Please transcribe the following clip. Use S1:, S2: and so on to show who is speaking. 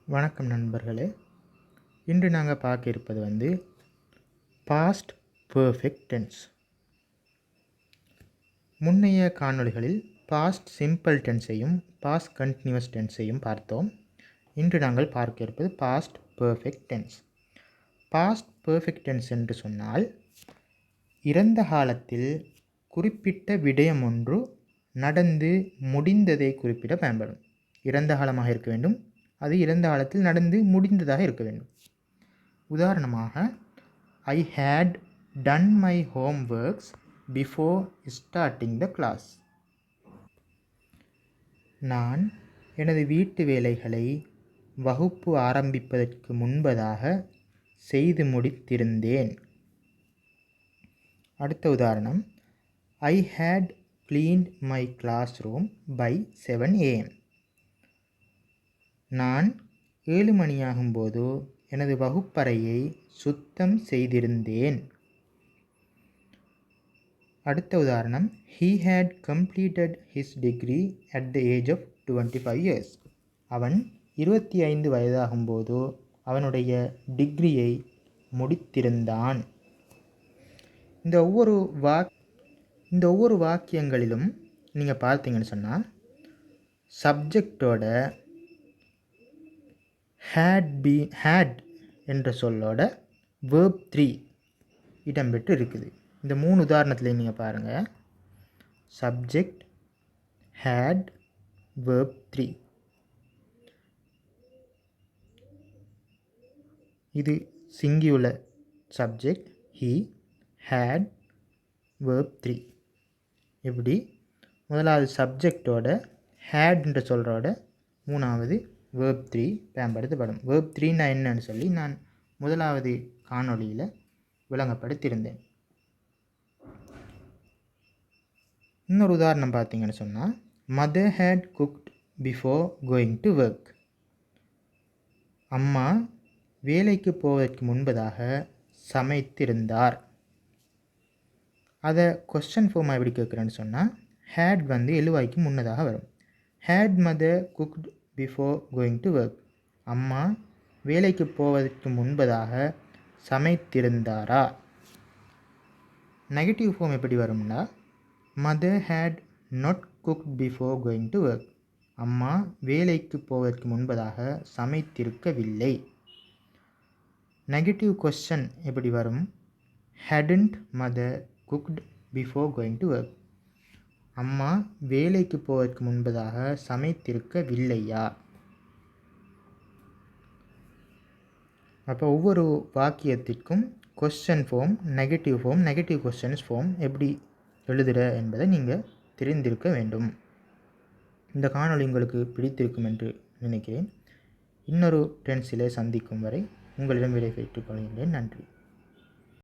S1: வணக்கம் நண்பர்களே. இன்று நாங்கள் பார்க்க இருப்பது பாஸ்ட் பெர்ஃபெக்ட் டென்ஸ். முன்னைய காணொளிகளில் பாஸ்ட் சிம்பிள் டென்ஸையும் பாஸ்ட் கண்டினியூஸ் டென்ஸையும் பார்த்தோம். இன்று நாங்கள் பார்க்க இருப்பது past perfect tense. Past perfect tense என்று சொன்னால் இறந்த காலத்தில் குறிப்பிட்ட விடயம் ஒன்று நடந்து முடிந்ததை குறிப்பிட பயன்படும். இறந்த காலமாக இருக்க வேண்டும், அது இறந்த காலத்தில் நடந்து முடிந்ததாக இருக்க வேண்டும். உதாரணமாக, I had done my homeworks before starting the class. நான் எனது வீட்டு வேலைகளை வகுப்பு ஆரம்பிப்பதற்கு முன்பதாக செய்து முடித்திருந்தேன். அடுத்த உதாரணம், I had cleaned my classroom by 7 AM. நான் 7 மணியாகும்போது எனது வகுப்பறையை சுத்தம் செய்திருந்தேன். அடுத்த உதாரணம், he had completed his degree at the age of 25 years. அவன் 25 வயதாகும்போது அவனுடைய டிகிரியை முடித்திருந்தான். இந்த ஒவ்வொரு வாக்கியங்களிலும் நீங்கள் பார்த்தீங்கன்னு சொன்னால் சப்ஜெக்டோட ஹேட் என்ற சொல்லோட verb 3 இடம்பெற்று இருக்குது. இந்த 3 உதாரணத்தில் நீங்கள் பாருங்கள், சப்ஜெக்ட், ஹேட், verb 3. இது singular subject, he, had, verb 3. இப்படி முதலாவது சப்ஜெக்டோட ஹேட் என்ற சொல்கிறோட மூணாவது verb 3 பயன்படுத்தப்படும். verb 3னா என்னன்னு சொல்லி நான் முதலாவது காணொளியில் விளங்கப்படுத்தியிருந்தேன். இன்னொரு உதாரணம் பார்த்தீங்கன்னு சொன்னால், mother had cooked before going to work. அம்மா வேலைக்கு போவதற்கு முன்பதாக சமைத்திருந்தார். அதை கொஸ்டின் ஃபார்மாக எப்படி கேட்குறேன்னு சொன்னால், ஹேட் எழுவாய்க்கு முன்னதாக வரும். Had mother cooked before going to work. அம்மா வேலைக்கு போவதற்கு முன்பதாக சமைத்திருந்தாரா? நெகட்டிவ் ஃபார்ம் எப்படி வரும்னா, mother had not cooked before going to work. அம்மா வேலைக்கு போவதற்கு முன்பதாக சமைத்திருக்கவில்லை. நெகட்டிவ் கொஸ்டின் எப்படி வரும்? Hadn't mother cooked before going to work. அம்மா வேலைக்கு போவதற்கு முன்பதாக சமைத்திருக்கவில்லையா? அப்போ ஒவ்வொரு வாக்கியத்திற்கும் question form, negative form, negative questions form எப்படி எழுதுகிற என்பதை நீங்கள் தெரிந்திருக்க வேண்டும். இந்த காணொளி உங்களுக்கு பிடித்திருக்கும் என்று நினைக்கிறேன். இன்னொரு டென்ஸிலே சந்திக்கும் வரை உங்களிடம் விடைபெற்றுக் கொள்கின்றேன். நன்றி.